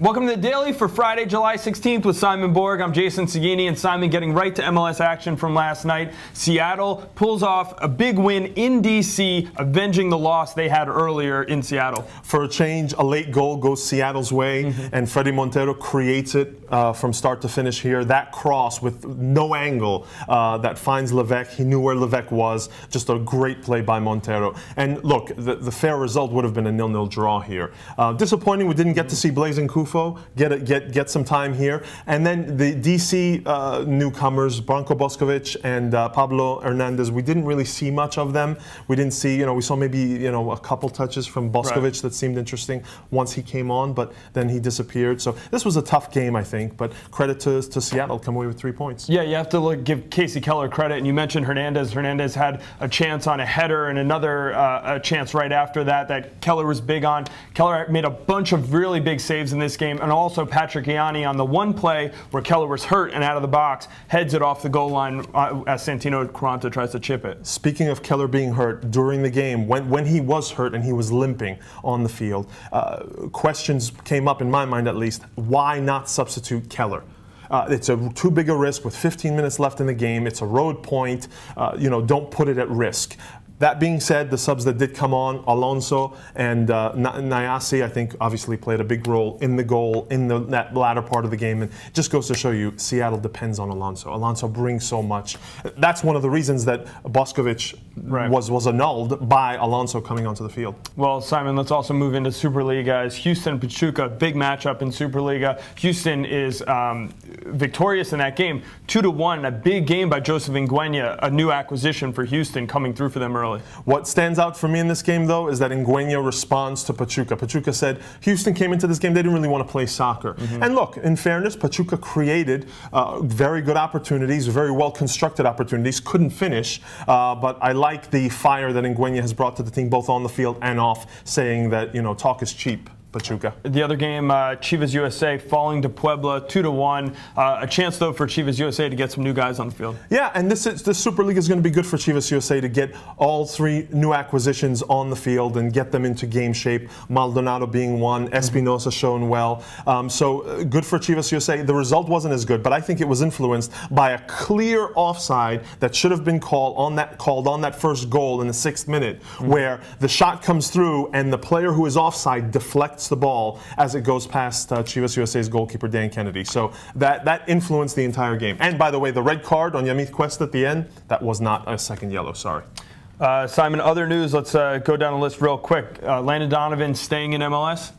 Welcome to the Daily for Friday, July 16th with Simon Borg. I'm Jason Segini, and Simon getting right to MLS action from last night. Seattle pulls off a big win in D.C., avenging the loss they had earlier in Seattle. For a change, a late goal goes Seattle's way, and Fredy Montero creates it from start to finish here. That cross with no angle that finds Levesque. He knew where Levesque was. Just a great play by Montero. And look, the fair result would have been a 0-0 draw here. Disappointing we didn't get to see Blazing Kufo get some time here. And then the DC newcomers, Branko Boskovic and Pablo Hernandez, we didn't really see much of them. We didn't see, we saw maybe, a couple touches from Boskovic that seemed interesting once he came on, but then he disappeared. So this was a tough game, I think, but credit to Seattle, come away with 3 points. Yeah, you have to give Casey Keller credit, and you mentioned Hernandez. Hernandez had a chance on a header and another a chance right after that Keller was big on. Keller made a bunch of really big saves in this game, and also Patrick Ianni on the one play where Keller was hurt and out of the box, heads it off the goal line as Santino Quaranta tries to chip it. Speaking of Keller being hurt, during the game, when he was hurt and he was limping on the field, questions came up in my mind at least, why not substitute Keller? It's too big a risk with 15 minutes left in the game. It's a road point. Don't put it at risk. That being said, the subs that did come on, Alonso and Nyasi, I think obviously played a big role in the goal in that latter part of the game. And it just goes to show you, Seattle depends on Alonso. Alonso brings so much. That's one of the reasons that Boskovic was annulled by Alonso coming onto the field. Well, Simon, let's also move into Superliga. As Houston-Pachuca, big matchup in Superliga. Houston is victorious in that game, 2-1. A big game by Joseph Nguyen, a new acquisition for Houston coming through for them early. What stands out for me in this game, though, is that Nguyen responds to Pachuca. Pachuca said Houston came into this game, they didn't really want to play soccer. And look, in fairness, Pachuca created very good opportunities, very well-constructed opportunities, couldn't finish, but I like the fire that Nguyen has brought to the team, both on the field and off, saying that, talk is cheap. Pachuca. The other game, Chivas USA falling to Puebla 2-1. A chance, though, for Chivas USA to get some new guys on the field. Yeah, and this Superliga is going to be good for Chivas USA to get all 3 new acquisitions on the field and get them into game shape. Maldonado being one, Espinosa showing well. So good for Chivas USA. The result wasn't as good, but I think it was influenced by a clear offside that should have been called on that first goal in the 6th minute, where the shot comes through and the player who is offside deflects the ball as it goes past Chivas USA's goalkeeper Dan Kennedy. So that influenced the entire game. And by the way, the red card on Yamith Cuesta at the end, that was not a second yellow, sorry. Simon, other news, let's go down the list real quick. Landon Donovan staying in MLS?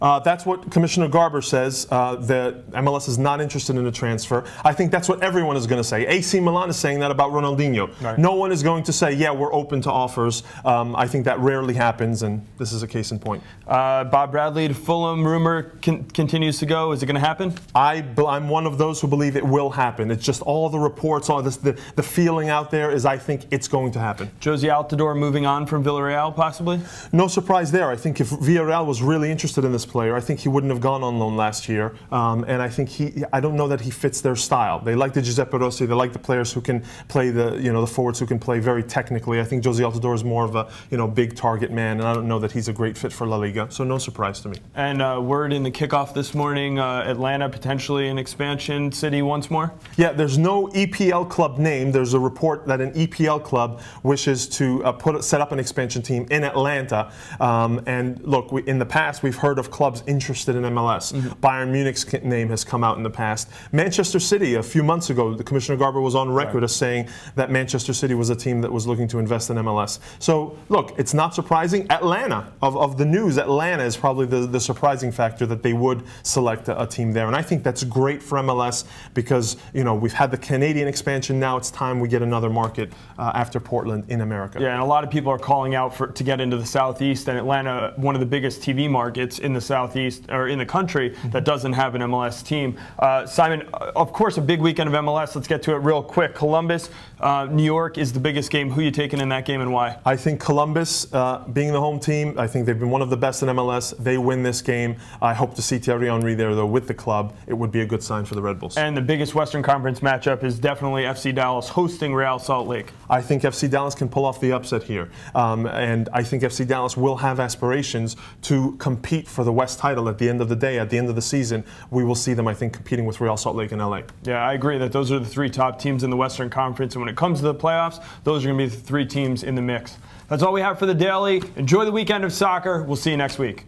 That's what Commissioner Garber says, that MLS is not interested in a transfer. I think that's what everyone is going to say. AC Milan is saying that about Ronaldinho. Right. No one is going to say, yeah, we're open to offers. I think that rarely happens, and this is a case in point. Bob Bradley to Fulham, rumor continues to go. Is it going to happen? I'm one of those who believe it will happen. It's just all the reports, all this, the feeling out there is I think it's going to happen. Josie Altidore moving on from Villarreal, possibly? No surprise there. I think if Villarreal was really interested in this player, I think he wouldn't have gone on loan last year, and I think I don't know that he fits their style. They like the Giuseppe Rossi, they like the players who can play the forwards who can play very technically. I think Josie Altidore is more of a big target man, and I don't know that he's a great fit for La Liga, so no surprise to me. And word in the kickoff this morning, Atlanta potentially an expansion city once more? Yeah, there's no EPL club name. There's a report that an EPL club wishes to set up an expansion team in Atlanta, and look, in the past we've heard of clubs interested in MLS. Bayern Munich's name has come out in the past. Manchester City, a few months ago, the Commissioner Garber was on record as saying that Manchester City was a team that was looking to invest in MLS. So, look, it's not surprising. Atlanta, of the news, Atlanta is probably the surprising factor that they would select a team there. And I think that's great for MLS because, we've had the Canadian expansion. Now it's time we get another market after Portland in America. Yeah, and a lot of people are calling out to get into the Southeast, and Atlanta, one of the biggest TV markets in the Southeast, or in the country that doesn't have an MLS team. Simon, of course, a big weekend of MLS. Let's get to it real quick. Columbus, New York is the biggest game. Who are you taking in that game and why? I think Columbus, being the home team, I think they've been one of the best in MLS. They win this game. I hope to see Thierry Henry there, though, with the club. It would be a good sign for the Red Bulls. And the biggest Western Conference matchup is definitely FC Dallas hosting Real Salt Lake. I think FC Dallas can pull off the upset here. And I think FC Dallas will have aspirations to compete for the West title at the end of the day, at the end of the season, we will see them, I think, competing with Real Salt Lake and LA. Yeah, I agree that those are the three top teams in the Western Conference. And when it comes to the playoffs, those are going to be the three teams in the mix. That's all we have for the Daily. Enjoy the weekend of soccer. We'll see you next week.